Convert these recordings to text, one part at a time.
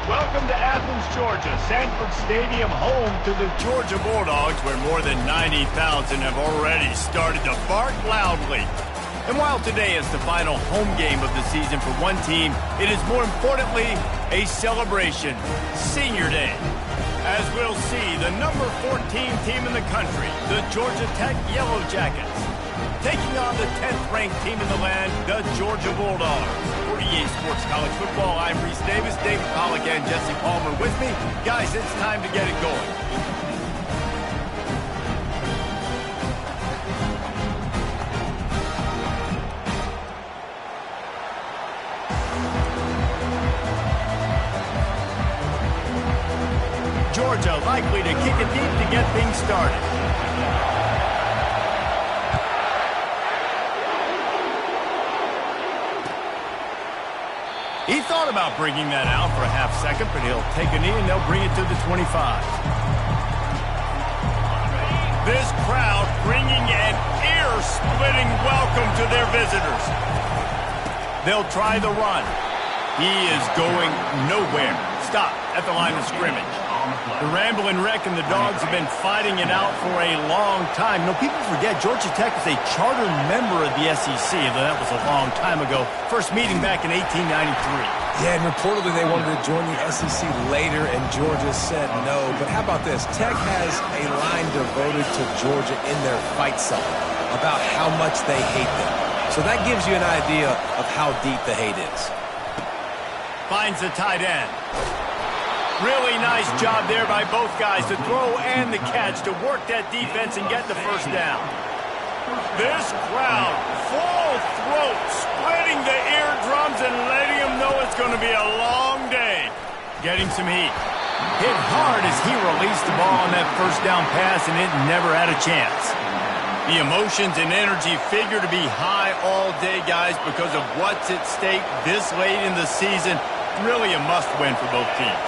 Welcome to Athens, Georgia, Sanford Stadium, home to the Georgia Bulldogs, where more than 90,000 have already started to bark loudly. And while today is the final home game of the season for one team, it is more importantly a celebration, Senior Day. As we'll see, the number 14 team in the country, the Georgia Tech Yellow Jackets, taking on the 10th-ranked team in the land, the Georgia Bulldogs. For EA Sports College Football, I'm Reese Davis, David Pollack, and Jesse Palmer with me. Guys, it's time to get it going. Georgia likely to kick it deep to get things started. He thought about bringing that out for a half second, but he'll take a knee and they'll bring it to the 25. This crowd bringing an ear-splitting welcome to their visitors. They'll try the run. He is going nowhere. Stop at the line of scrimmage. The Ramblin' Wreck and the Dogs have been fighting it out for a long time. No, people forget Georgia Tech is a charter member of the SEC, though that was a long time ago. First meeting back in 1893. Yeah, and reportedly they wanted to join the SEC later, and Georgia said no. But how about this? Tech has a line devoted to Georgia in their fight song about how much they hate them. So that gives you an idea of how deep the hate is. Finds the tight end. Really nice job there by both guys, the throw and the catch, to work that defense and get the first down. This crowd, full throat, splitting the eardrums and letting them know it's going to be a long day. Getting some heat. Hit hard as he released the ball on that first down pass, and it never had a chance. The emotions and energy figure to be high all day, guys, because of what's at stake this late in the season. Really a must-win for both teams.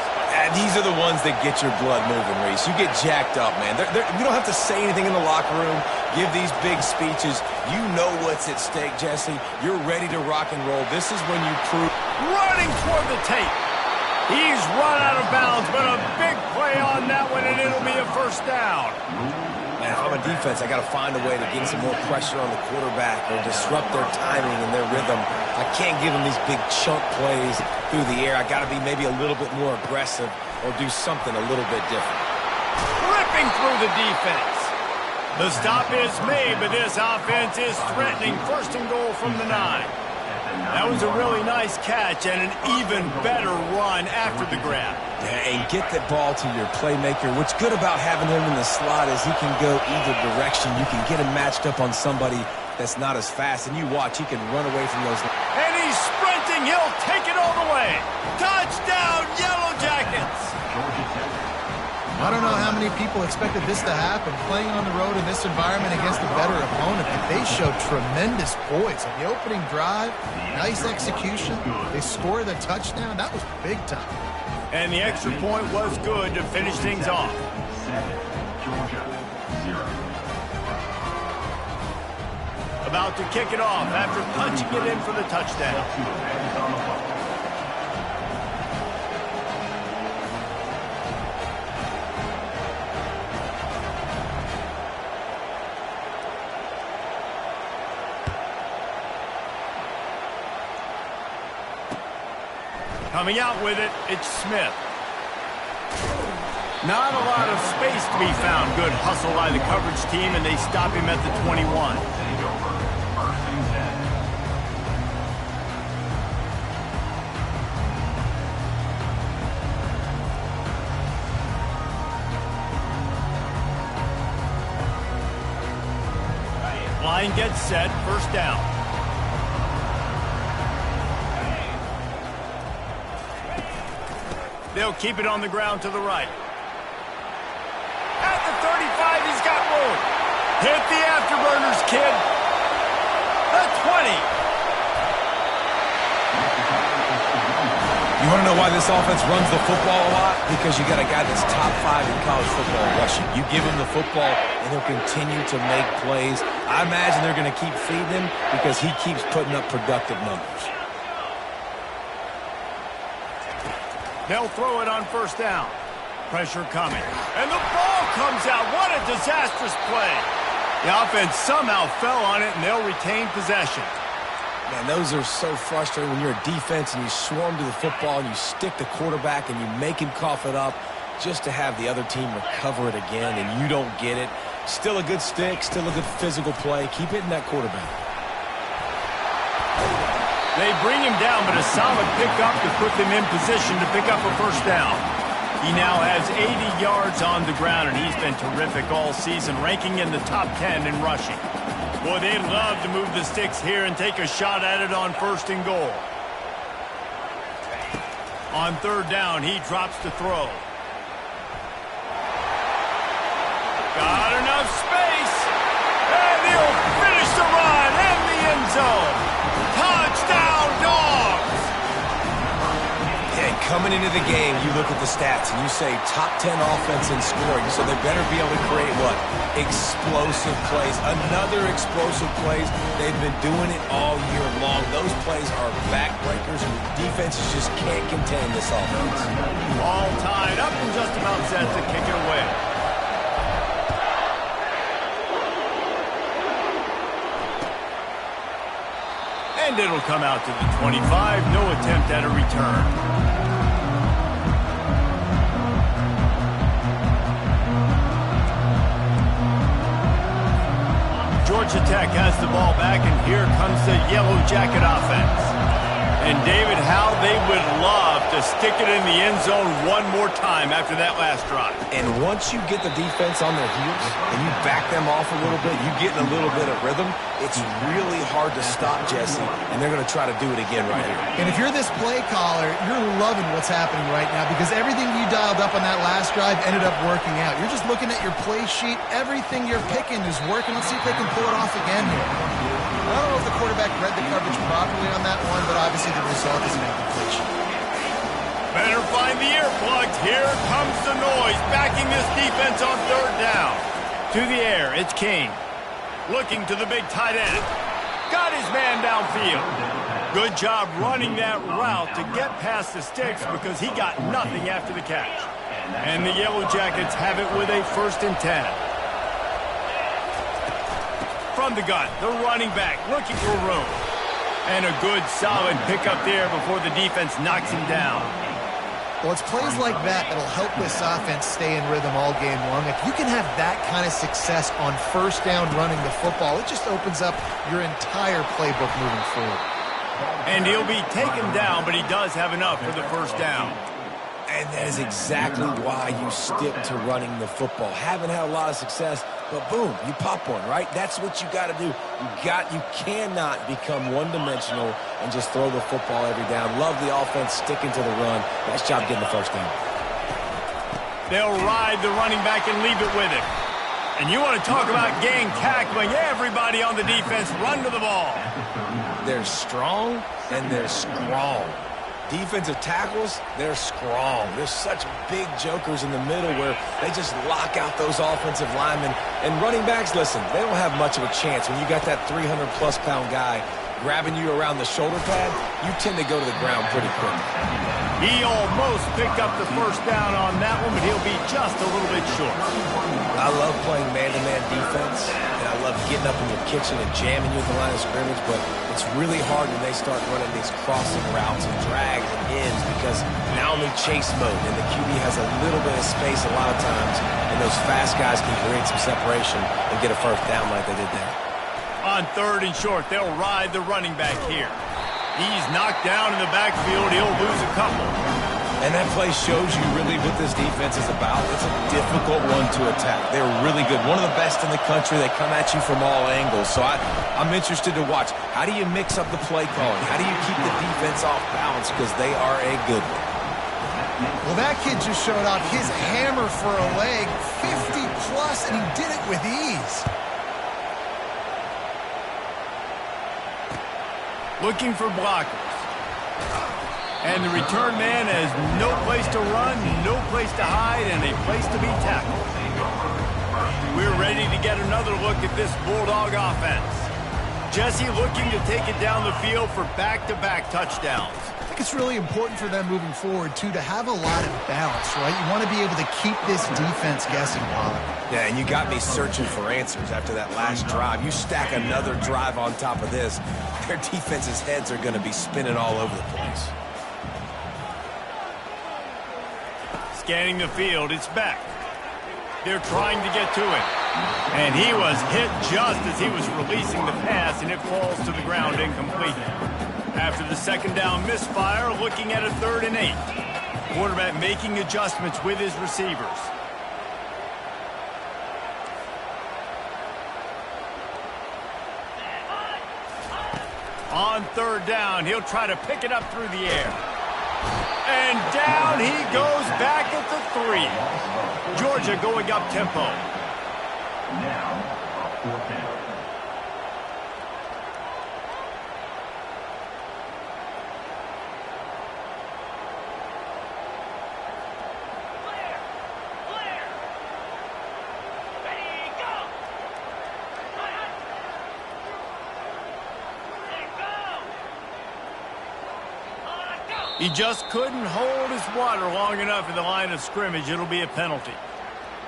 These are the ones that get your blood moving, Reese. You get jacked up, man. You don't have to say anything in the locker room, give these big speeches. You know what's at stake, Jesse. You're ready to rock and roll. This is when you prove. Running toward the tape. He's run out of bounds, but a big play on that one, and it'll be a first down. Man, if I'm a defense, I got to find a way to get some more pressure on the quarterback or disrupt their timing and their rhythm. I can't give them these big chunk plays through the air. I got to be maybe a little bit more aggressive or do something a little bit different. Ripping through the defense. The stop is made, but this offense is threatening. First and goal from the 9. That was a really nice catch and an even better run after the grab. Yeah, and get the ball to your playmaker. What's good about having him in the slot is he can go either direction. You can get him matched up on somebody that's not as fast, and you watch, he can run away from those. And he's sprinting. He'll take it all the way. Touchdown, Yellow Jackets. I don't know how many people expected this to happen. Playing on the road in this environment against a better opponent, but they showed tremendous poise. On the opening drive, nice execution. They scored a touchdown. That was big time. And the extra point was good to finish things off. Georgia, 0. About to kick it off after punching it in for the touchdown. Coming out with it, it's Smith. Not a lot of space to be found. Good hustle by the coverage team, and they stop him at the 21. Line gets set, first down. They'll keep it on the ground to the right. At the 35, he's got room. Hit the afterburners, kid. The 20. You want to know why this offense runs the football a lot? Because you got a guy that's top 5 in college football rushing. You give him the football, and he'll continue to make plays. I imagine they're going to keep feeding him because he keeps putting up productive numbers. They'll throw it on first down. Pressure coming. And the ball comes out. What a disastrous play. The offense somehow fell on it, and they'll retain possession. Man, those are so frustrating when you're a defense and you swarm to the football and you stick the quarterback and you make him cough it up just to have the other team recover it again and you don't get it. Still a good stick, still a good physical play. Keep hitting that quarterback. They bring him down, but a solid pickup to put them in position to pick up a first down. He now has 80 yards on the ground, and he's been terrific all season, ranking in the top 10 in rushing. Boy, they'd love to move the sticks here and take a shot at it on first and goal. On third down, he drops to throw. Got enough space, and he'll finish the run in the end zone. Touchdown, Dogs! Hey, coming into the game, you look at the stats and you say top 10 offense in scoring, so they better be able to create what? Explosive plays. Another explosive plays. They've been doing it all year long. Those plays are backbreakers, and defenses just can't contain this offense. All tied up and just about set to kick it away. And it'll come out to the 25. No attempt at a return. Georgia Tech has the ball back, and here comes the Yellow Jacket offense. And David, how they would love to stick it in the end zone one more time after that last drive. And once you get the defense on their heels and you back them off a little bit, you get in a little bit of rhythm, it's really hard to stop, Jesse, and they're going to try to do it again right here. And if you're this play caller, you're loving what's happening right now because everything you dialed up on that last drive ended up working out. You're just looking at your play sheet. Everything you're picking is working. Let's see if they can pull it off again here. I don't know if the quarterback read the coverage properly on that one, but obviously the result is an incompletion. Better find the earplugs. Here comes the noise, backing this defense on third down. To the air, it's King. Looking to the big tight end. Got his man downfield. Good job running that route to get past the sticks because he got nothing after the catch. And the Yellow Jackets have it with a 1st and 10. From the gun, the running back looking for room. And a good solid pickup there before the defense knocks him down. Well, it's plays like that that'll help this offense stay in rhythm all game long. If you can have that kind of success on first down running the football, it just opens up your entire playbook moving forward. And he'll be taken down, but he does have enough for the first down. And that is exactly why you stick to running the football. Haven't had a lot of success, but boom, you pop one, right? That's what you got to do. You cannot become one-dimensional and just throw the football every down. Love the offense sticking to the run. Nice job getting the first down. They'll ride the running back and leave it with him. And you want to talk about gang tackling. Everybody on the defense run to the ball. They're strong and they're strong. Defensive tackles, they're strong. There's such big jokers in the middle where they just lock out those offensive linemen. And running backs, listen, they don't have much of a chance. When you got that 300-plus pound guy grabbing you around the shoulder pad, you tend to go to the ground pretty quickly. He almost picked up the first down on that one, but he'll be just a little bit short. I love playing man-to-man defense, and I love getting up in your kitchen and jamming you at the line of scrimmage, but it's really hard when they start running these crossing routes and drags and ends because now I'm in chase mode, and the QB has a little bit of space a lot of times, and those fast guys can create some separation and get a first down like they did there. On third and short, they'll ride the running back here. He's knocked down in the backfield. He'll lose a couple. And that play shows you really what this defense is about. It's a difficult one to attack. They're really good. One of the best in the country. They come at you from all angles. So I'm interested to watch. How do you mix up the play calling? How do you keep the defense off balance? Because they are a good one. Well, that kid just showed off his hammer for a leg, 50-plus, and he did it with ease. Looking for blockers. And the return man has no place to run, no place to hide, and a place to be tackled. We're ready to get another look at this Bulldog offense. Jesse looking to take it down the field for back-to-back touchdowns. think it's really important for them moving forward, too, to have a lot of balance, right? You want to be able to keep this defense guessing, Pollard. Yeah, and you got me searching for answers after that last drive. You stack another drive on top of this, their defense's heads are going to be spinning all over the place. Scanning the field, it's Beck. They're trying to get to it. And he was hit just as he was releasing the pass, and it falls to the ground incomplete. After the second down misfire, looking at a 3rd and 8. Quarterback making adjustments with his receivers. On 3rd down, he'll try to pick it up through the air. And down he goes back at the 3. Georgia going up tempo. Now, 4th down. He just couldn't hold his water long enough in the line of scrimmage. It'll be a penalty.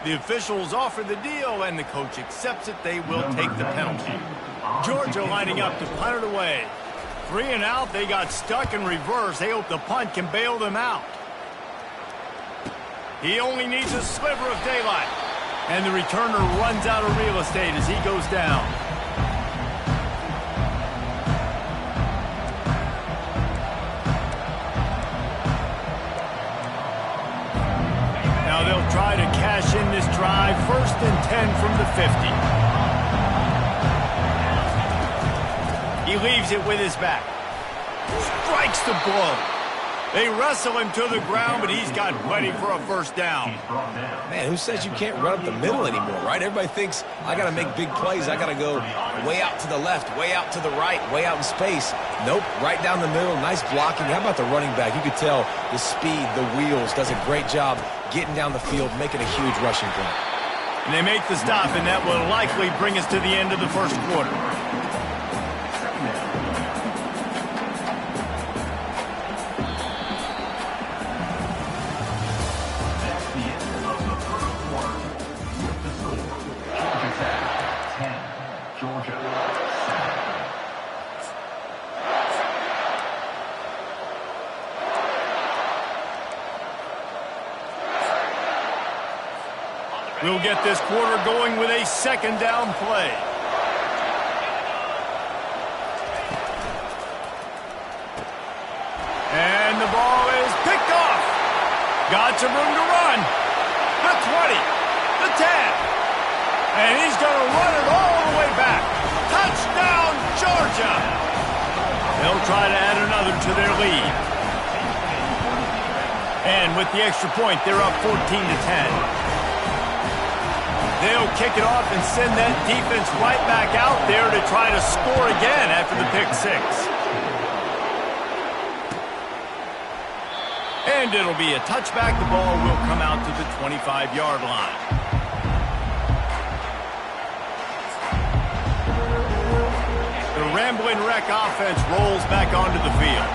The officials offer the deal, and the coach accepts it. They will take the penalty. Georgia lining up to punt it away. 3 and out. They got stuck in reverse. They hope the punt can bail them out. He only needs a sliver of daylight. And the returner runs out of real estate as he goes down. Now they'll try to cash in this drive. 1st and 10 from the 50. He leaves it with his back. Strikes the blow. They wrestle him to the ground, but he's got plenty for a 1st down. Man, who says you can't run up the middle anymore, right? Everybody thinks, I got to make big plays. I got to go way out to the left, way out to the right, way out in space. Nope, right down the middle. Nice blocking. How about the running back? You could tell the speed, the wheels, does a great job getting down the field, making a huge rushing play. And they make the stop, and that will likely bring us to the end of the 1st quarter. We'll get this quarter going with a 2nd down play. And the ball is picked off. Got some room to run. The 20, the 10. And he's going to run it all the way back. Touchdown, Georgia. They'll try to add another to their lead. And with the extra point, they're up 14-10. They'll kick it off and send that defense right back out there to try to score again after the pick 6. And it'll be a touchback. The ball will come out to the 25-yard line. The Rambling Wreck offense rolls back onto the field.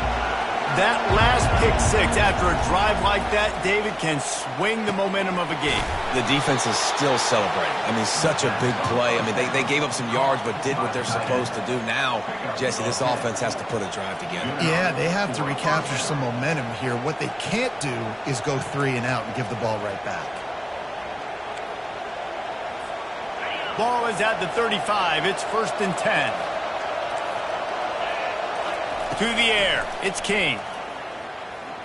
That last pick 6 after a drive like that, David, can swing the momentum of a game. The defense is still celebrating. I mean, such a big play. I mean, they gave up some yards but did what they're supposed to do. Now, Jesse, this offense has to put a drive together. Yeah, they have to recapture some momentum here. What they can't do is go 3 and out and give the ball right back. Ball is at the 35. It's 1st and 10. To the air, it's King.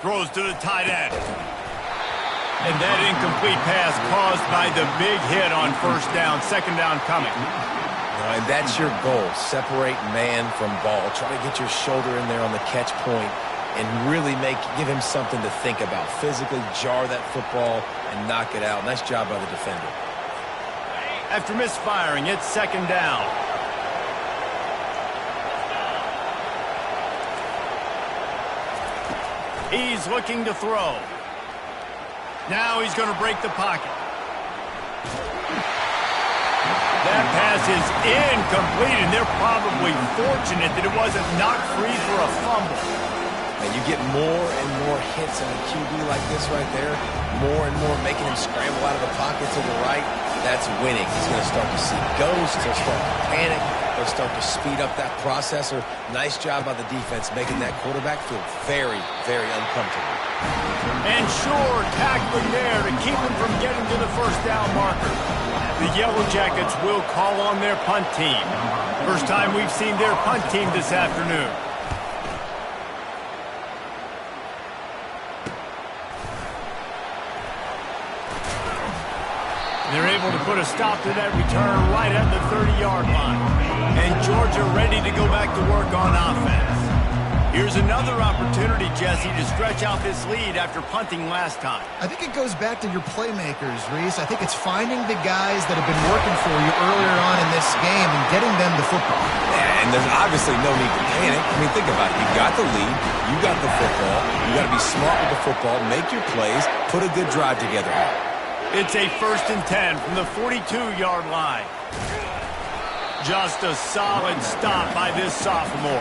Throws to the tight end. And that incomplete pass caused by the big hit on 1st down, 2nd down coming. And that's your goal, separate man from ball. Try to get your shoulder in there on the catch point and really give him something to think about. Physically jar that football and knock it out. Nice job by the defender. After misfiring, it's 2nd down. He's looking to throw. Now he's going to break the pocket. That pass is incomplete, and they're probably fortunate that it wasn't knocked free for a fumble. And you get more and more hits on the QB like this right there, more and more making him scramble out of the pocket to the right. That's winning. He's going to start to see ghosts. He'll start to panic. He'll start to speed up that processor. Nice job by the defense making that quarterback feel very, very uncomfortable. And sure, tackling there to keep him from getting to the first down marker. The Yellow Jackets will call on their punt team. First time we've seen their punt team this afternoon. They're able to put a stop to that return right at the 30-yard line. And Georgia ready to go back to work on offense. Here's another opportunity, Jesse, to stretch out this lead after punting last time. I think it goes back to your playmakers, Reese. I think it's finding the guys that have been working for you earlier on in this game and getting them the football. Yeah, and there's obviously no need to panic. I mean, think about it. You got the lead. You got the football. You got to be smart with the football. Make your plays. Put a good drive together here. It's a 1st and 10 from the 42-yard line. Just a solid stop by this sophomore.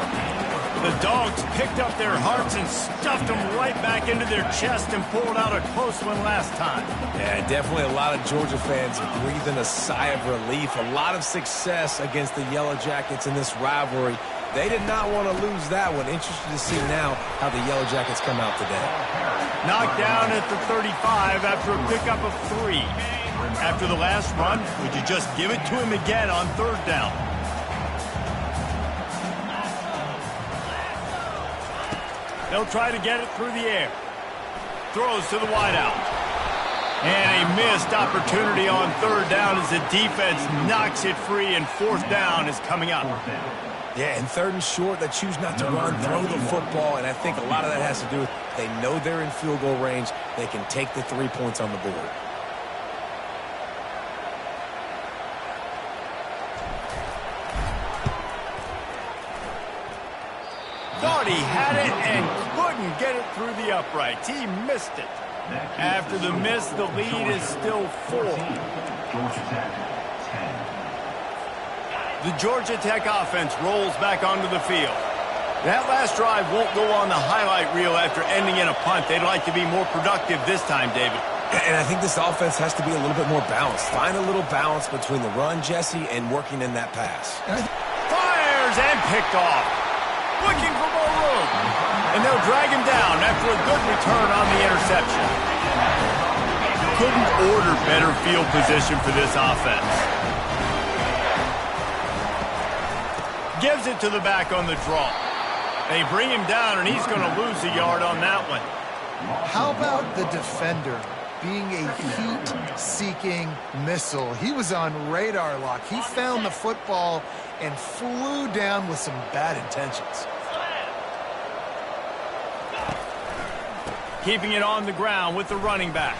The Dogs picked up their hearts and stuffed them right back into their chest and pulled out a close one last time. Yeah, definitely a lot of Georgia fans breathing a sigh of relief. A lot of success against the Yellow Jackets in this rivalry. They did not want to lose that one. Interested to see now how the Yellow Jackets come out today. Knocked down at the 35 after a pickup of 3. After the last run, would you just give it to him again on 3rd down? They'll try to get it through the air. Throws to the wideout. And a missed opportunity on 3rd down as the defense knocks it free, and 4th down is coming up. Yeah, and 3rd and short, they choose not to run, throw the football, and I think a lot of that has to do with they know they're in field goal range. They can take the 3 points on the board. Thought he had it and couldn't get it through the uprights. He missed it. After the miss, the lead is still 4. Georgia Tech, 10. The Georgia Tech offense rolls back onto the field. That last drive won't go on the highlight reel after ending in a punt. They'd like to be more productive this time, David. And I think this offense has to be a little bit more balanced. Find a little balance between the run, Jesse, and working in that pass. Fires and picked off. Looking for more room. And they'll drag him down after a good return on the interception. Couldn't order better field position for this offense. Gives it to the back on the draw. They bring him down, and he's going to lose a yard on that one. How about the defender being a heat-seeking missile? He was on radar lock. He found the football and flew down with some bad intentions. Keeping it on the ground with the running back.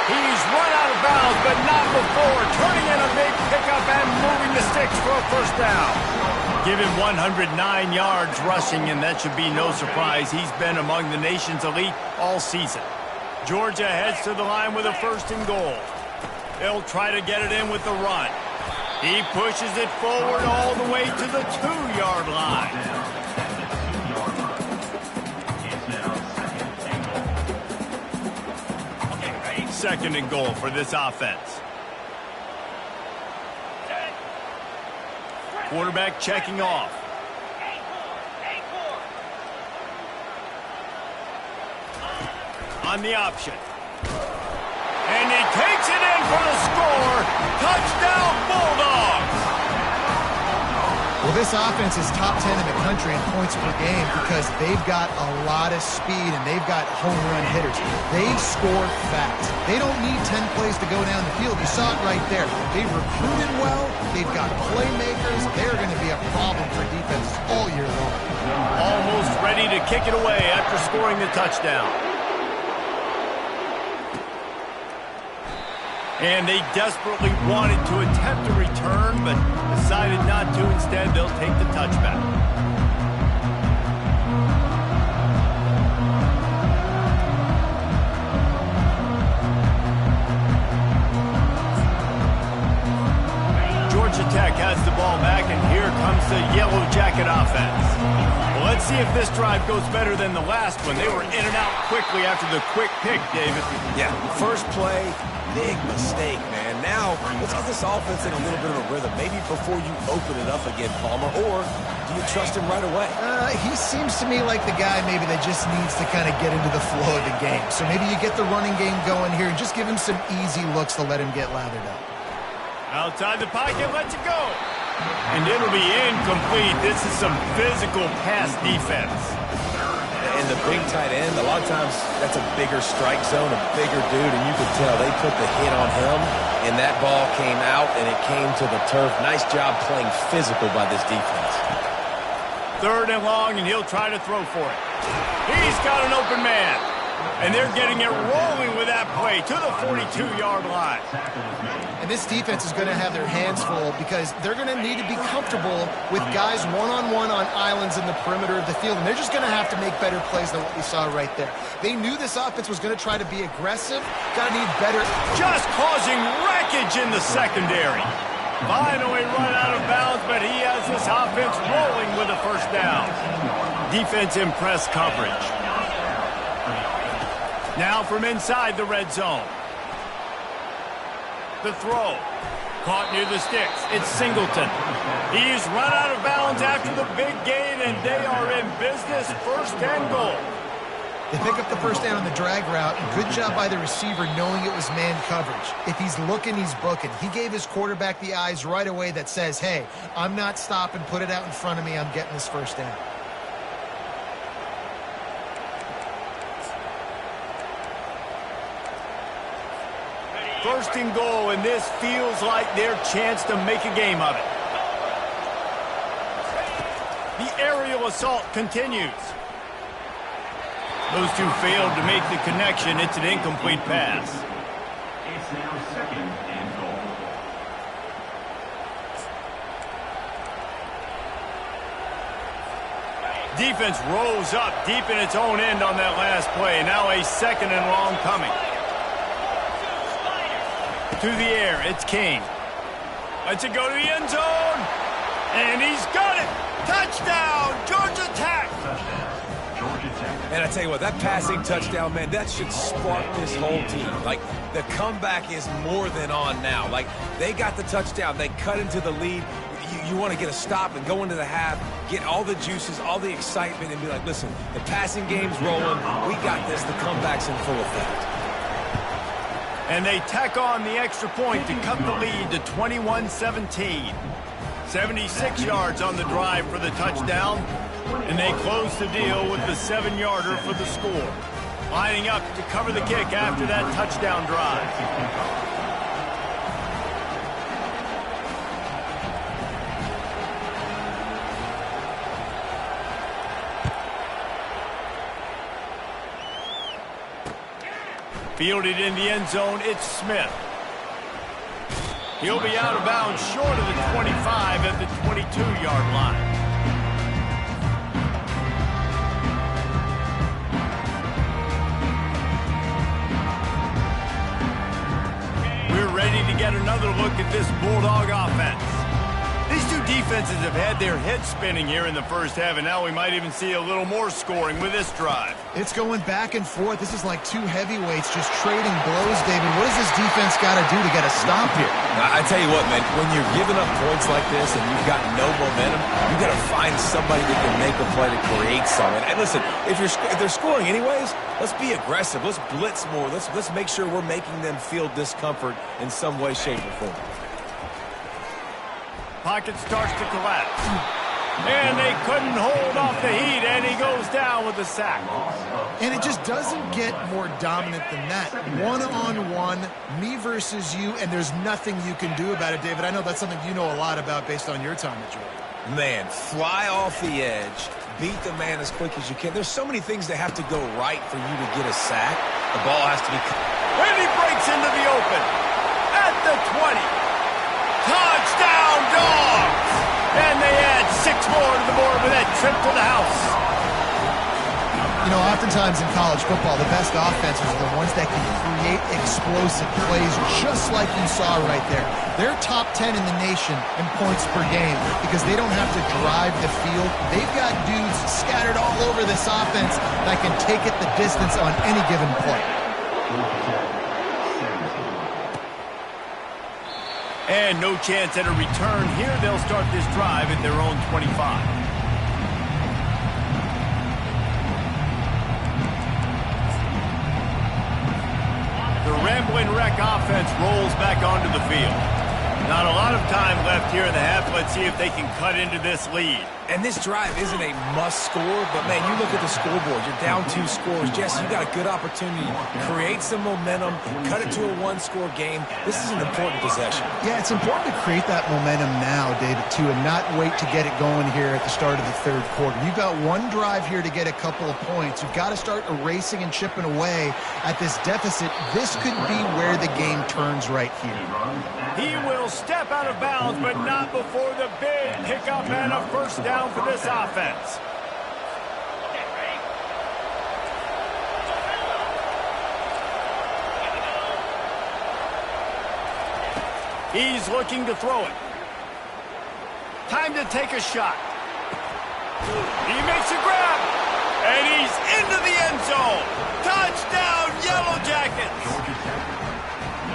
He's run out of bounds, but not before. Turning in a big pickup and moving the sticks for a 1st down. Give him 109 yards rushing, and that should be no surprise. He's been among the nation's elite all season. Georgia heads to the line with a 1st and goal. They'll try to get it in with the run. He pushes it forward all the way to the 2-yard line. Second and goal for this offense. Quarterback checking off. On the option. And he takes it in for the score. Touchdown, Bulldogs! Well, this offense is top 10 in the country in points per game because they've got a lot of speed and they've got home run hitters. They score fast. They don't need 10 plays to go down the field. You saw it right there. They've recruited well. They've got playmakers. They're going to be a problem for defense all year long. Almost ready to kick it away after scoring the touchdown. And they desperately wanted to attempt a return, but decided not to. Instead, they'll take the touchback. Georgia Tech has the ball back, and here comes the Yellow Jacket offense. see if this drive goes better than the last one. They were in and out quickly after the quick pick, David. Yeah, first play, big mistake, man. Now, let's get this offense in a little bit of a rhythm. Maybe before you open it up again, Palmer, or do you trust him right away? He seems to me like the guy maybe that just needs to kind of get into the flow of the game. So maybe you get the running game going here and just give him some easy looks to let him get lathered up. Outside the pocket, lets it go. And it'll be incomplete. This is some physical pass defense. And the big tight end, a lot of times that's a bigger strike zone, a bigger dude, and you can tell they put the hit on him, and that ball came out, and it came to the turf. Nice job playing physical by this defense. 3rd and long, and he'll try to throw for it. He's got an open man. And they're getting it rolling with that play to the 42-yard line. And this defense is going to have their hands full because they're going to need to be comfortable with guys one-on-one on islands in the perimeter of the field. And they're just going to have to make better plays than what we saw right there. They knew this offense was going to try to be aggressive. Got to need better. Just causing wreckage in the secondary. Finally run out of bounds, but he has this offense rolling with a first down. Defense in press coverage. Now from inside the red zone. The throw. Caught near the sticks. It's Singleton. He's run out of bounds after the big gain, and they are in business. 1st and goal. They pick up the first down on the drag route. Good job by the receiver knowing it was man coverage. If he's looking, he's booking. He gave his quarterback the eyes right away that says, hey, I'm not stopping. Put it out in front of me. I'm getting this first down. 1st and goal, and this feels like their chance to make a game of it. The aerial assault continues. Those two failed to make the connection. It's an incomplete pass. It's now 2nd and goal. Defense rose up deep in its own end on that last play. Now a 2nd and long coming. To the air, it's King. Lets it go to the end zone. And he's got it. Touchdown, Georgia Tech. Georgia Tech. And I tell you what, that passing touchdown, man, that should spark this whole team. Like, the comeback is more than on now. Like, they got the touchdown. They cut into the lead. You want to get a stop and go into the half, get all the juices, all the excitement, and be like, listen, the passing game's rolling. We got this. The comeback's in full effect. And they tack on the extra point to cut the lead to 21-17. 76 yards on the drive for the touchdown. And they close the deal with the 7-yarder for the score. Lining up to cover the kick after that touchdown drive. Fielded in the end zone, it's Smith. He'll be out of bounds short of the 25 at the 22-yard line. We're ready to get another look at this Bulldog offense. These two defenses have had their heads spinning here in the first half, and now we might even see a little more scoring with this drive. It's going back and forth. This is like two heavyweights just trading blows, David. What does this defense got to do to get a stop here? I tell you what, man, when you're giving up points like this and you've got no momentum, you've got to find somebody that can make a play to create something. And listen, if they're scoring anyways, let's be aggressive. Let's blitz more. Let's make sure we're making them feel discomfort in some way, shape, or form. Pocket starts to collapse. And they couldn't hold off the heat, and he goes down with a sack. And it just doesn't get more dominant than that. One-on-one, me versus you, and there's nothing you can do about it, David. I know that's something you know a lot about based on your time at Georgia. Man, fly off the edge, beat the man as quick as you can. There's so many things that have to go right for you to get a sack. The ball has to be... And he breaks into the open at the 20. Touchdown, Dogs! And they add 6 more to the board with that trip to the house. You know, oftentimes in college football, the best offenses are the ones that can create explosive plays just like you saw right there. They're top 10 in the nation in points per game because they don't have to drive the field. They've got dudes scattered all over this offense that can take it the distance on any given play. And no chance at a return here. They'll start this drive at their own 25. The Rambling Wreck offense rolls back onto the field. Not a lot of time left here in the half. Let's see if they can cut into this lead. And this drive isn't a must score, but, man, you look at the scoreboard. You're down 2 scores. Jesse, you got a good opportunity to create some momentum, cut it to a 1-score game. This is an important possession. Yeah, it's important to create that momentum now, David, too, and not wait to get it going here at the start of the third quarter. You've got one drive here to get a couple of points. You've got to start erasing and chipping away at this deficit. This could be where the game turns right here. He will step out of bounds, but not before the big pickup and a first down for this offense. He's looking to throw it. Time to take a shot. He makes a grab, and he's into the end zone. Touchdown, Yellow Jackets.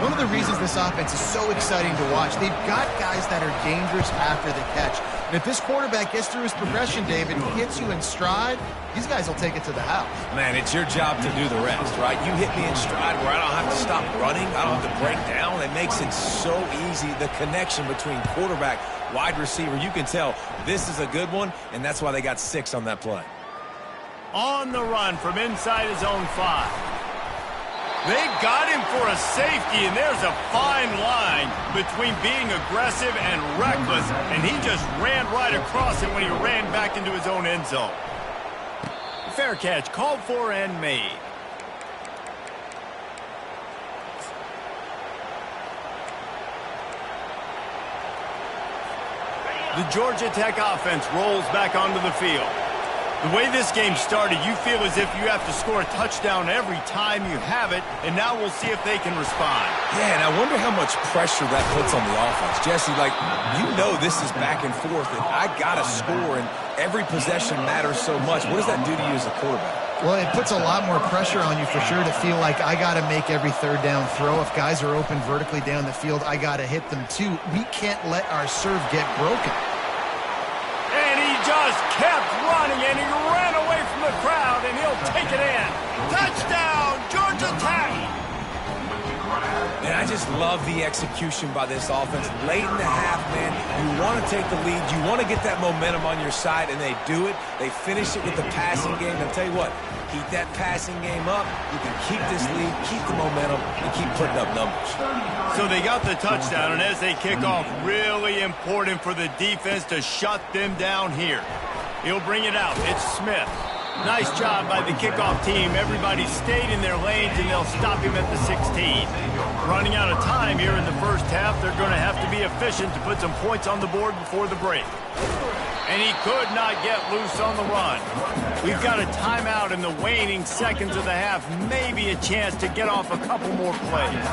One of the reasons this offense is so exciting to watch, they've got guys that are dangerous after the catch. And if this quarterback gets through his progression, David, and hits you in stride, these guys will take it to the house. Man, it's your job to do the rest, right? You hit me in stride where I don't have to stop running. I don't have to break down. It makes it so easy, the connection between quarterback, wide receiver. You can tell this is a good one, and that's why they got 6 on that play. On the run from inside his own 5. They got him for a safety, and there's a fine line between being aggressive and reckless, and he just ran right across it when he ran back into his own end zone. Fair catch, called for and made. The Georgia Tech offense rolls back onto the field. The way this game started, you feel as if you have to score a touchdown every time you have it, and now we'll see if they can respond. Yeah, and I wonder how much pressure that puts on the offense. Jesse, like, you know this is back and forth, and I got to score, and every possession matters so much. What does that do to you as a quarterback? Well, it puts a lot more pressure on you for sure to feel like I got to make every third down throw. If guys are open vertically down the field, I got to hit them too. We can't let our serve get broken. Just kept running, and he ran away from the crowd, and he'll take it in. Touchdown, Georgia Tech! And I just love the execution by this offense. Late in the half, man, you want to take the lead. You want to get that momentum on your side, and they do it. They finish it with the passing game. And I'll tell you what, keep that passing game up. You can keep this lead, keep the momentum, and keep putting up numbers. So they got the touchdown, and as they kick off, really important for the defense to shut them down here. He'll bring it out. It's Smith. Nice job by the kickoff team. Everybody stayed in their lanes, and they'll stop him at the 16. Running out of time here in the first half, they're going to have to be efficient to put some points on the board before the break. And he could not get loose on the run. We've got a timeout in the waning seconds of the half. Maybe a chance to get off a couple more plays.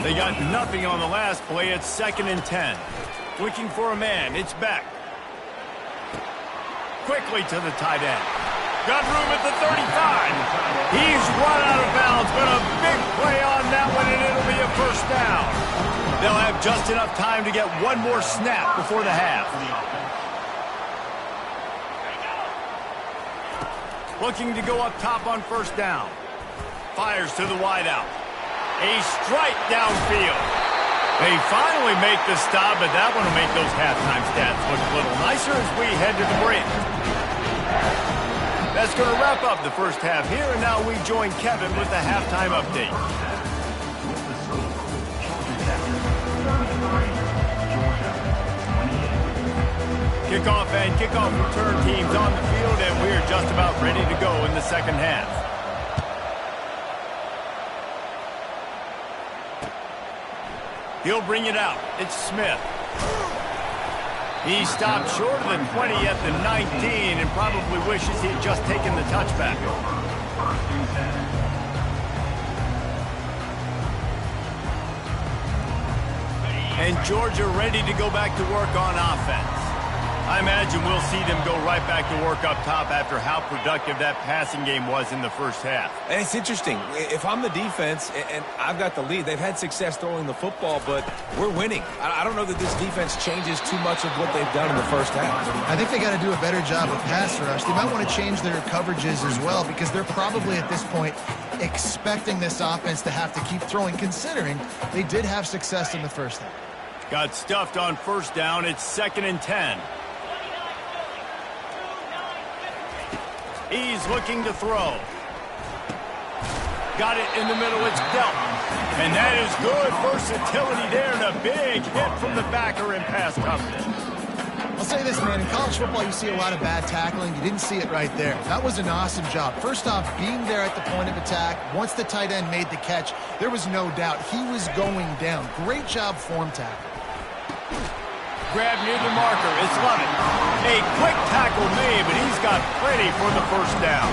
They got nothing on the last play. It's 2nd and 10. Looking for a man. It's Beck. Quickly to the tight end. Got room at the 35. He's run out of bounds, but a big play on that one, and it'll be a first down. They'll have just enough time to get one more snap before the half. Looking to go up top on first down. Fires to the wideout. A strike downfield. They finally make the stop, but that one will make those halftime stats look a little nicer as we head to the break. That's going to wrap up the first half here, and now we join Kevin with the halftime update. Kickoff and kickoff return teams on the field, and we're just about ready to go in the second half. He'll bring it out. It's Smith. He stopped short of the 20 at the 19 and probably wishes he had just taken the touchback. First and 10. And Georgia ready to go back to work on offense. I imagine we'll see them go right back to work up top after how productive that passing game was in the first half. And it's interesting. If I'm the defense and I've got the lead, they've had success throwing the football, but we're winning. I don't know that this defense changes too much of what they've done in the first half. I think they got to do a better job of pass rush. They might want to change their coverages as well because they're probably at this point expecting this offense to have to keep throwing, considering they did have success in the first half. Got stuffed on first down. It's 2nd and 10. He's looking to throw. Got it in the middle. It's dealt. And that is good versatility there and a big hit from the backer in pass coverage. I'll say this, man. In college football, you see a lot of bad tackling. You didn't see it right there. That was an awesome job. First off, being there at the point of attack. Once the tight end made the catch, there was no doubt he was going down. Great job form tackle. Grab near the marker. It's Lovett. A quick tackle made, but he's got plenty for the first down.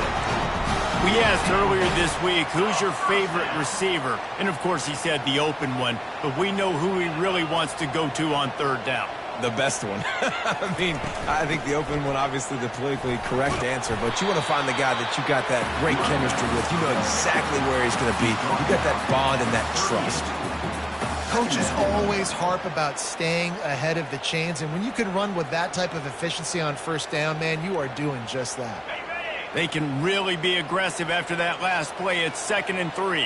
We asked earlier this week, who's your favorite receiver? And, of course, he said the open one. But we know who he really wants to go to on third down. The best one. I mean, I think the open one, obviously the politically correct answer, but you want to find the guy that you got that great chemistry with. You know exactly where he's going to be. You got that bond and that trust. Coaches always harp about staying ahead of the chains, and when you can run with that type of efficiency on first down, man, you are doing just that. They can really be aggressive after that last play. It's 2nd and 3.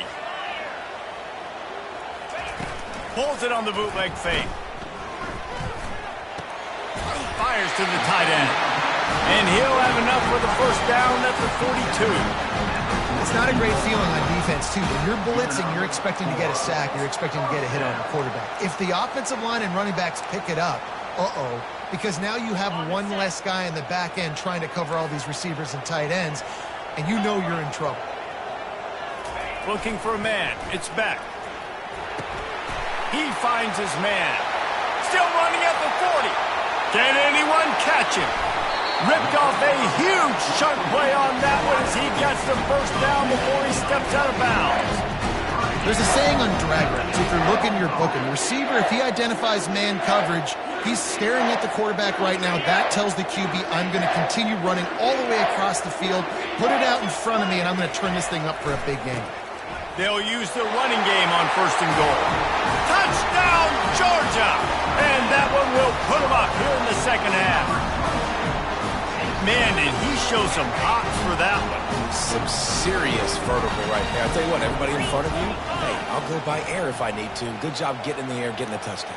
Pulls it on the bootleg fake. Fires to the tight end. And he'll have enough for the first down at the 42. It's not a great feeling on defense, too. When you're blitzing, you're expecting to get a sack. You're expecting to get a hit on the quarterback. If the offensive line and running backs pick it up, because now you have one less guy in the back end trying to cover all these receivers and tight ends, and you know you're in trouble. Looking for a man. It's Beck. He finds his man. Still running at the 40. Can anyone catch him? Ripped off a huge chunk play on that one as he gets the first down before he steps out of bounds. There's a saying on drag routes, if you're looking, you're booking. The receiver, if he identifies man coverage, he's staring at the quarterback right now. That tells the QB, I'm going to continue running all the way across the field, put it out in front of me, and I'm going to turn this thing up for a big game. They'll use the running game on 1st and goal. Touchdown, Georgia! And that one will put them up here in the second half. Man, did he show some hops for that one. Some serious vertical right there. I'll tell you what, everybody in front of you, hey, I'll go by air if I need to. Good job getting in the air, getting a touchdown.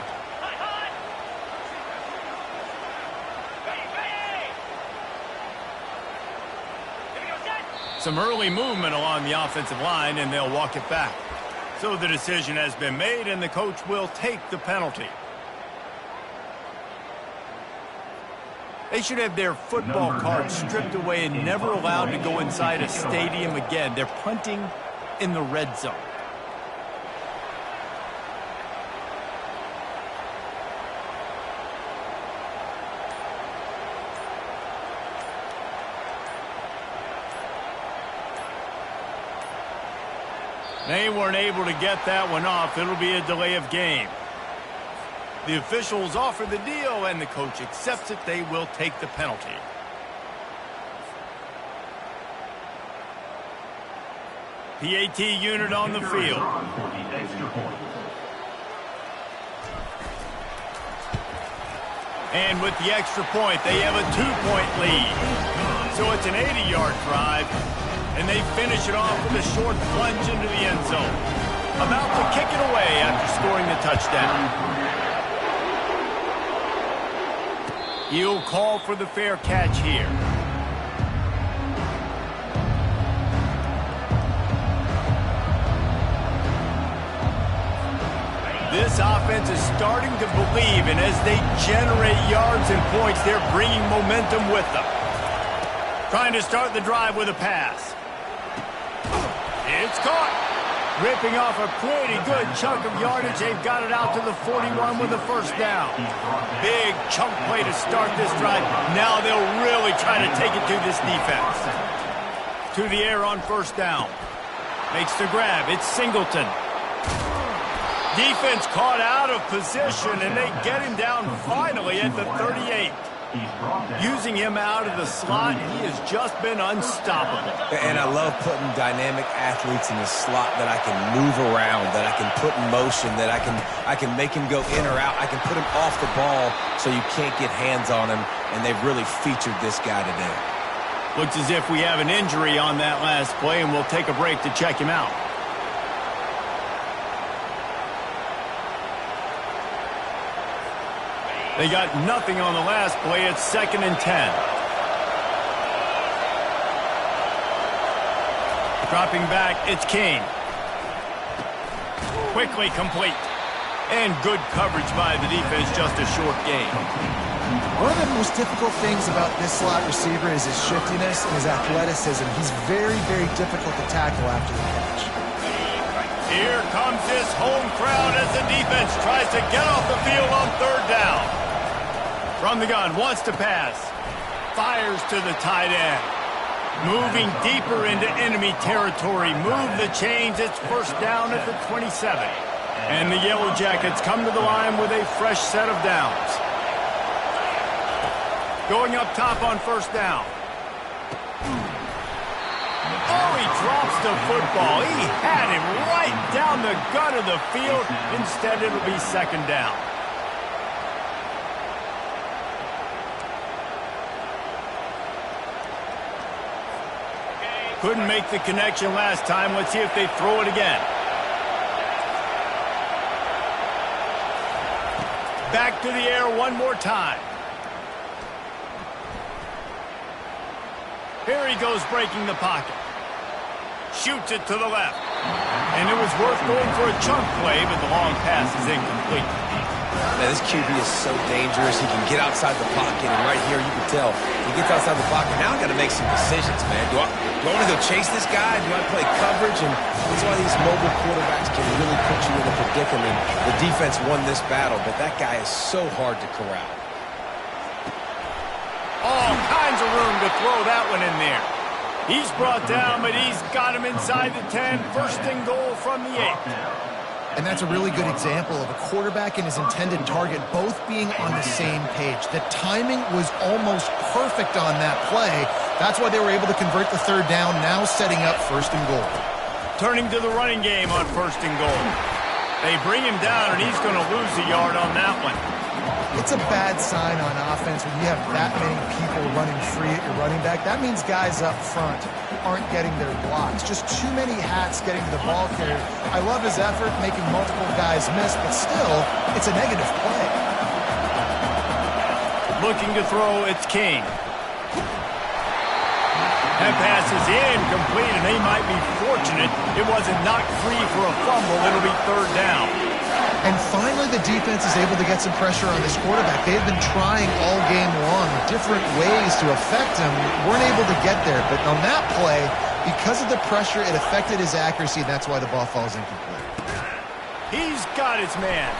Some early movement along the offensive line, and they'll walk it back. So the decision has been made, and the coach will take the penalty. They should have their football cards stripped away and never allowed to go inside a stadium again. They're punting in the red zone. They weren't able to get that one off. It'll be a delay of game. The officials offer the deal, and the coach accepts it. They will take the penalty. PAT unit on the field. And with the extra point, they have a 2-point lead. So it's an 80-yard drive, and they finish it off with a short plunge into the end zone. About to kick it away after scoring the touchdown. He'll call for the fair catch here. This offense is starting to believe, and as they generate yards and points, they're bringing momentum with them. Trying to start the drive with a pass. It's caught. Ripping off a pretty good chunk of yardage. They've got it out to the 41 with the first down. Big chunk play to start this drive. Now they'll really try to take it to this defense. to the air on first down. Makes the grab. It's Singleton. Defense caught out of position, and they get him down finally at the 38. Using him out of the slot, he has just been unstoppable. And I love putting dynamic athletes in the slot that I can move around, that I can put in motion, that I can make him go in or out. I can put him off the ball so you can't get hands on him, and they've really featured this guy today. Looks as if we have an injury on that last play, and we'll take a break to check him out. They got nothing on the last play. It's 2nd and 10. Dropping back, it's King. Quickly complete. And good coverage by the defense, just a short gain. One of the most difficult things about this slot receiver is his shiftiness and his athleticism. He's very, very difficult to tackle after the catch. Here comes this home crowd as the defense tries to get off the field on 3rd down. From the gun, wants to pass. Fires to the tight end. Moving deeper into enemy territory. Move the chains. It's first down at the 27. And the Yellow Jackets come to the line with a fresh set of downs. Going up top on first down. Oh, he drops the football. He had him right down the gut of the field. Instead, it'll be 2nd down. Couldn't make the connection last time. Let's see if they throw it again. Back to the air one more time. Here he goes breaking the pocket. Shoots it to the left. And it was worth going for a chunk play, but the long pass is incomplete. Man, this QB is so dangerous. He can get outside the pocket, and right here you can tell he gets outside the pocket. Now I got to make some decisions, man. Do I want to go chase this guy? Do I play coverage? And that's why these mobile quarterbacks can really put you in a predicament. The defense won this battle, but that guy is so hard to corral. All kinds of room to throw that one in there. He's brought down, but he's got him inside the 10. 1st and goal from the 8. And that's a really good example of a quarterback and his intended target both being on the same page. The timing was almost perfect on that play. That's why they were able to convert the 3rd down, now setting up 1st and goal. Turning to the running game on 1st and goal. They bring him down, and he's going to lose a yard on that one. It's a bad sign on offense when you have that many people running free at your running back. That means guys up front aren't getting their blocks. Just too many hats getting to the ball carrier. I love his effort, making multiple guys miss, but still, it's a negative play. Looking to throw, it's King. That pass is incomplete, and they might be fortunate it wasn't knocked free for a fumble. It'll be 3rd down. And finally, the defense is able to get some pressure on this quarterback. They've been trying all game long different ways to affect him. Weren't able to get there. But on that play, because of the pressure, it affected his accuracy, and that's why the ball falls incomplete. He's got his man.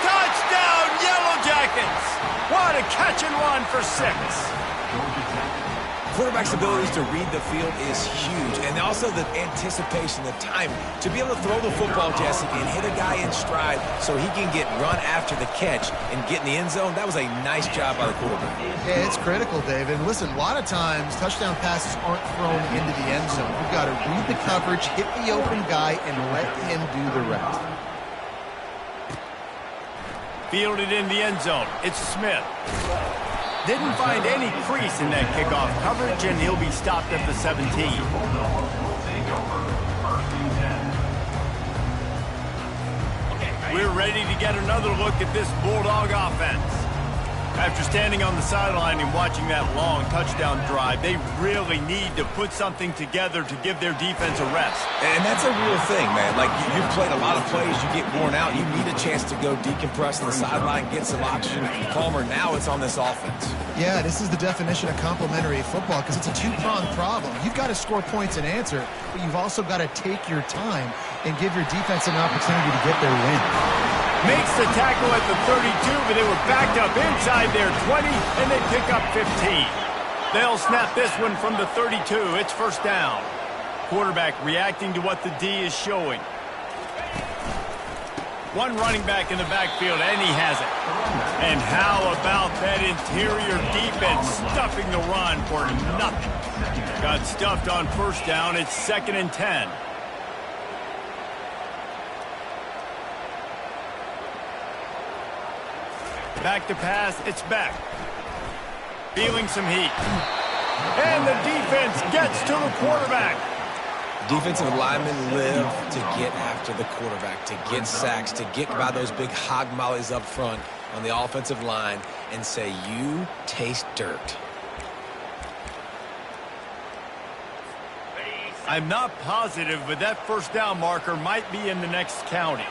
Touchdown, Yellow Jackets! What a catch and run for 6. Quarterback's abilities to read the field is huge, and also the anticipation, the timing. To be able to throw the football, Jesse, and hit a guy in stride so he can get run after the catch and get in the end zone, that was a nice job by the quarterback. Yeah, it's critical, David. Listen, a lot of times touchdown passes aren't thrown into the end zone. You've got to read the coverage, hit the open guy, and let him do the rest. Fielded in the end zone. It's Smith. Didn't find any crease in that kickoff coverage, and he'll be stopped at the 17. We're ready to get another look at this Bulldog offense. After standing on the sideline and watching that long touchdown drive, they really need to put something together to give their defense a rest. And that's a real thing, man. Like, you've played a lot of plays, you get worn out, you need a chance to go decompress on the sideline, get some oxygen. Palmer, now it's on this offense. Yeah, this is the definition of complementary football because it's a two-pronged problem. You've got to score points and answer, but you've also got to take your time and give your defense an opportunity to get their win. Makes the tackle at the 32, but they were backed up inside their 20, and they pick up 15. They'll snap this one from the 32. It's first down. Quarterback reacting to what the D is showing. One running back in the backfield, and he has it. And how about that interior defense stuffing the run for nothing? Got stuffed on first down. It's 2nd and 10. Back to pass. It's back. Feeling some heat. And the defense gets to the quarterback. Defensive linemen live to get after the quarterback, to get sacks, to get by those big hog mollies up front on the offensive line and say, you taste dirt. I'm not positive, but that first down marker might be in the next county.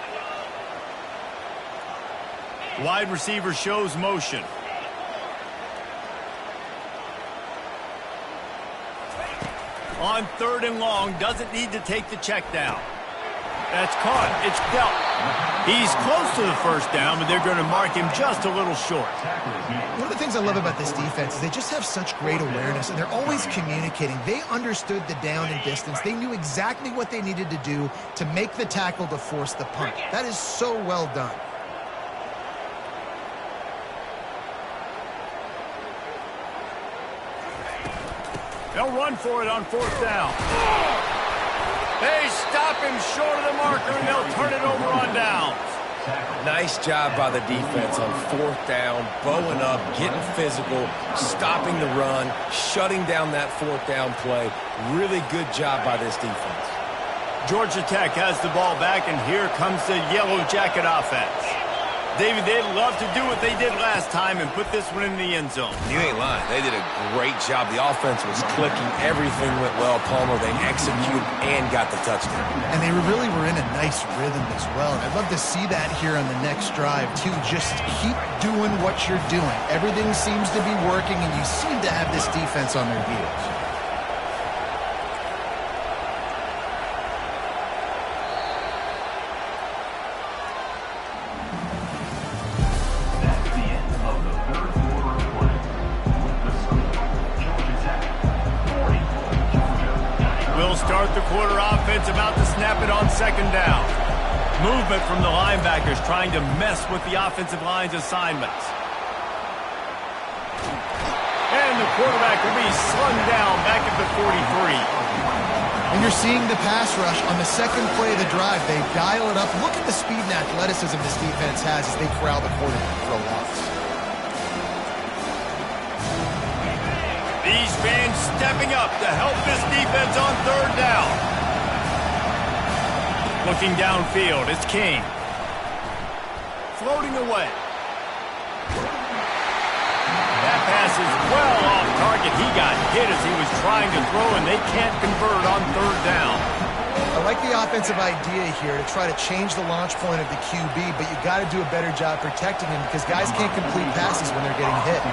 Wide receiver shows motion. On 3rd and long, doesn't need to take the check down. That's caught. It's dealt. He's close to the first down, but they're going to mark him just a little short. One of the things I love about this defense is they just have such great awareness, and they're always communicating. They understood the down and distance. They knew exactly what they needed to do to make the tackle to force the punt. That is so well done. They'll run for it on 4th down. They stop him short of the marker, and they'll turn it over on downs. Nice job by the defense on 4th down, bowing up, getting physical, stopping the run, shutting down that 4th down play. Really good job by this defense. Georgia Tech has the ball back, and here comes the Yellow Jacket offense. David, they'd love to do what they did last time and put this one in the end zone. You ain't lying. They did a great job. The offense was clicking. Everything went well. Palmer, they executed and got the touchdown. And they really were in a nice rhythm as well. And I'd love to see that here on the next drive, too. Just keep doing what you're doing. Everything seems to be working, and you seem to have this defense on their heels. About to snap it on 2nd down. Movement from the linebackers trying to mess with the offensive line's assignments. And the quarterback will be slung down back at the 43. And you're seeing the pass rush on the second play of the drive. They dial it up. Look at the speed and athleticism this defense has as they corral the quarterback for a loss. These fans stepping up to help this defense on 3rd down. Looking downfield, it's King. Floating away. That pass is well off target. He got hit as he was trying to throw, and they can't convert on 3rd down. I like the offensive idea here to try to change the launch point of the QB, but you got to do a better job protecting him because guys can't complete passes when they're getting hit.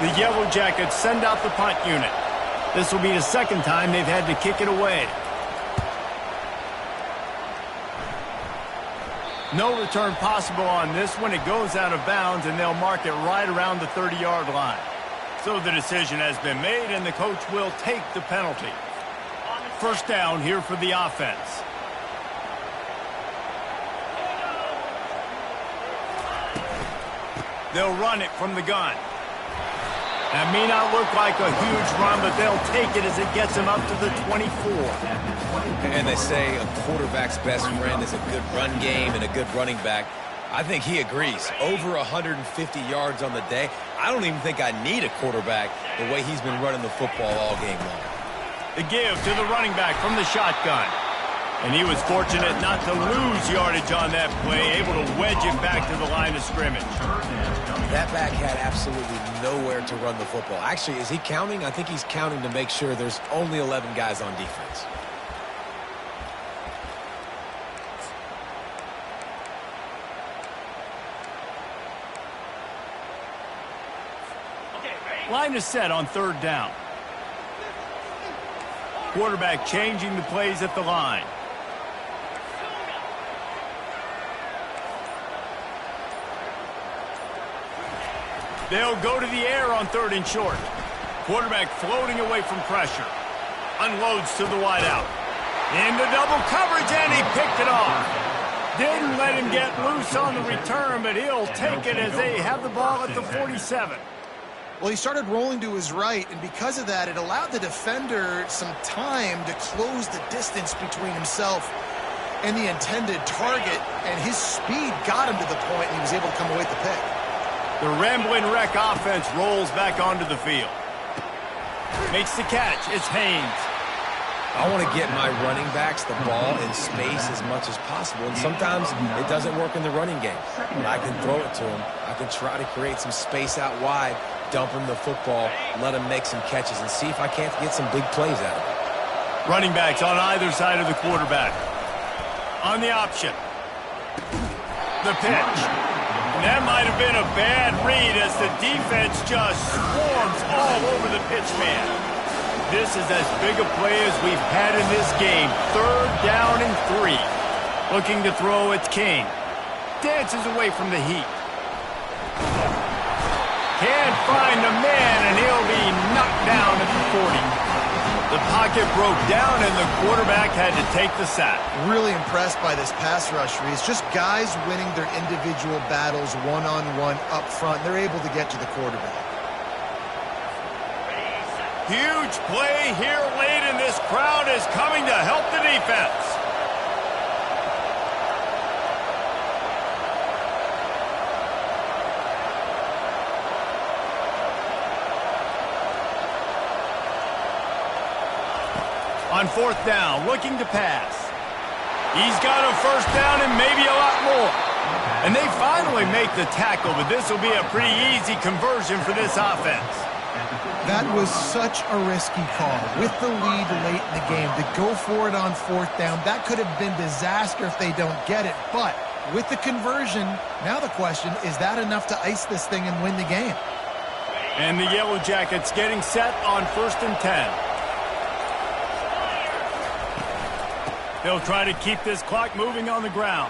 The Yellow Jackets send out the punt unit. This will be the 2nd time they've had to kick it away. No return possible on this one. It goes out of bounds, and they'll mark it right around the 30-yard line. So the decision has been made, and the coach will take the penalty. First down here for the offense. They'll run it from the gun. That may not look like a huge run, but they'll take it as it gets them up to the 24. And they say a quarterback's best friend is a good run game and a good running back. I think he agrees. Over 150 yards on the day. I don't even think I need a quarterback the way he's been running the football all game long. The give to the running back from the shotgun. And he was fortunate not to lose yardage on that play, able to wedge it back to the line of scrimmage. That back had absolutely nowhere to run the football. Actually, is he counting? I think he's counting to make sure there's only 11 guys on defense. Line is set on 3rd down. Quarterback changing the plays at the line. They'll go to the air on 3rd and short. Quarterback floating away from pressure. Unloads to the wideout. Into double coverage, and he picked it off. Didn't let him get loose on the return, but he'll take it as they have the ball at the 47. Well, he started rolling to his right, and because of that, it allowed the defender some time to close the distance between himself and the intended target, and his speed got him to the point, and he was able to come away with the pick. The Rambling Wreck offense rolls back onto the field. Makes the catch. It's Haynes. I want to get my running backs the ball in space as much as possible, and sometimes it doesn't work in the running game. But I can throw it to them. I can try to create some space out wide, dump him the football, let him make some catches, and see if I can't get some big plays out of it. Running backs on either side of the quarterback. On the option. The pitch. And that might have been a bad read as the defense just swarms all over the pitch man. This is as big a play as we've had in this game. 3rd down and 3. Looking to throw, it's King. Dances away from the heat. Can't find the man, and he'll be knocked down at the 40. The pocket broke down, and the quarterback had to take the sack. Really impressed by this pass rush, Reese. Just guys winning their individual battles one-on-one up front. They're able to get to the quarterback. Huge play here late, and this crowd is coming to help the defense. On 4th down, looking to pass. He's got a 1st down and maybe a lot more. And they finally make the tackle, but this will be a pretty easy conversion for this offense. That was such a risky call. With the lead late in the game, to go for it on 4th down, that could have been disaster if they don't get it. But with the conversion, now the question, is that enough to ice this thing and win the game? And the Yellow Jackets getting set on 1st and 10. They'll try to keep this clock moving on the ground.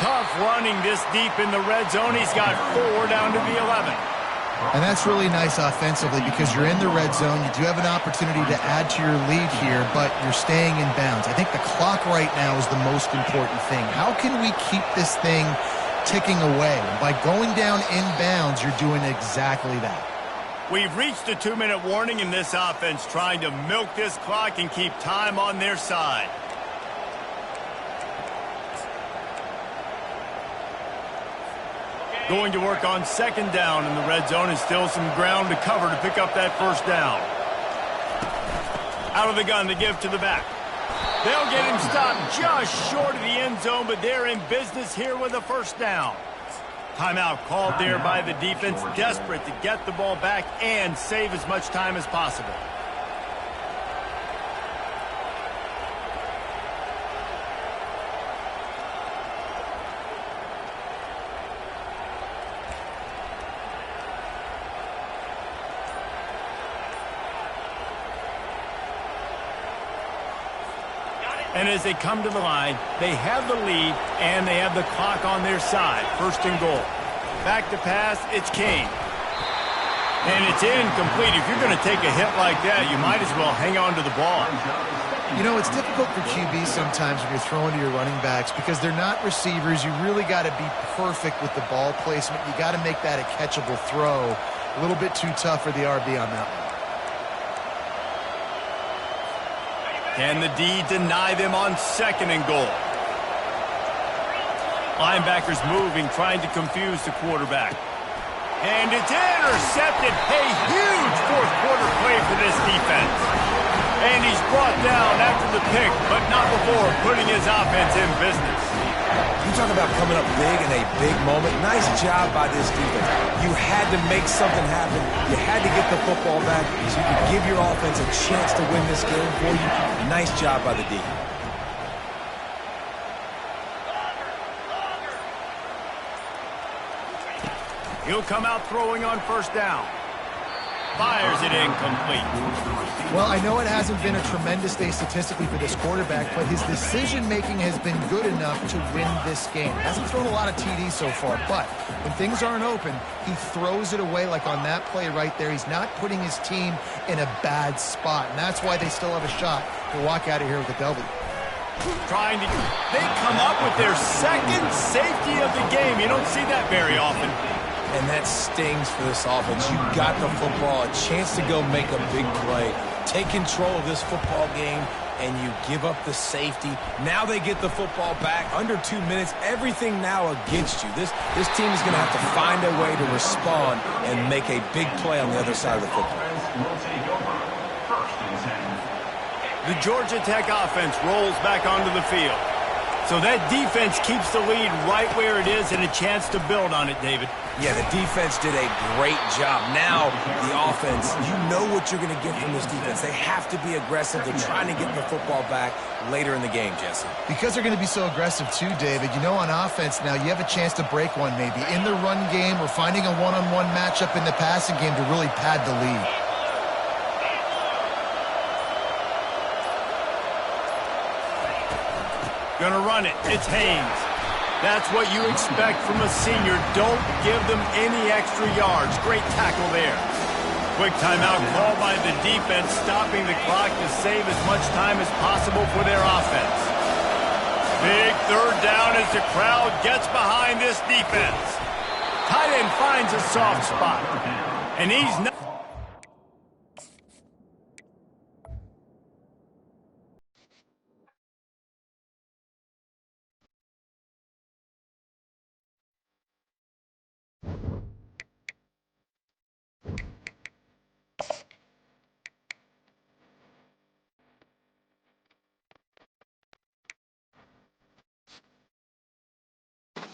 Tough running this deep in the red zone. He's got 4 down to the 11. And that's really nice offensively because you're in the red zone. You do have an opportunity to add to your lead here, but you're staying in bounds. I think the clock right now is the most important thing. How can we keep this thing ticking away? And by going down in bounds, you're doing exactly that. We've reached a 2-minute warning in this offense, trying to milk this clock and keep time on their side. Going to work on 2nd down in the red zone, and still some ground to cover to pick up that 1st down. Out of the gun to give to the back. They'll get him stopped just short of the end zone, but they're in business here with a 1st down. Timeout called there by the defense, desperate to get the ball back and save as much time as possible. And as they come to the line, they have the lead and they have the clock on their side. 1st and goal. Back to pass, it's Kane. And it's incomplete. If you're going to take a hit like that, you might as well hang on to the ball. You know, it's difficult for QBs sometimes when you're throwing to your running backs because they're not receivers. You really got to be perfect with the ball placement. You got to make that a catchable throw. A little bit too tough for the RB on that one. Can the D deny them on 2nd and goal? Linebackers moving, trying to confuse the quarterback. And it's intercepted. A huge 4th quarter play for this defense. And he's brought down after the pick, but not before putting his offense in business. You talk about coming up big in a big moment. Nice job by this defense. You had to make something happen. You had to get the football back so you could give your offense a chance to win this game for you. Nice job by the D. He'll come out throwing on 1st down. Fires it incomplete. Well, I know it hasn't been a tremendous day statistically for this quarterback, but his decision-making has been good enough to win this game. Hasn't thrown a lot of TDs so far, but when things aren't open, he throws it away like on that play right there. He's not putting his team in a bad spot, and that's why they still have a shot to walk out of here with a W. They come up with their second safety of the game. You don't see that very often. And that stings for this offense. You got the football, a chance to go make a big play. Take control of this football game, and you give up the safety. Now they get the football back. Under 2 minutes, everything now against you. This team is going to have to find a way to respond and make a big play on the other side of the football. The Georgia Tech offense rolls back onto the field. So that defense keeps the lead right where it is and a chance to build on it, David. Yeah, the defense did a great job. Now, the offense, you know what you're going to get from this defense. They have to be aggressive. They're trying to get the football back later in the game, Jesse. Because they're going to be so aggressive too, David, you know, on offense now, you have a chance to break one maybe in the run game or finding a one-on-one matchup in the passing game to really pad the lead. Gonna run it. It's Haynes. That's what you expect from a senior. Don't give them any extra yards. Great tackle there. Quick timeout called by the defense, stopping the clock to save as much time as possible for their offense. Big third down as the crowd gets behind this defense. Tight end finds a soft spot. And he's not...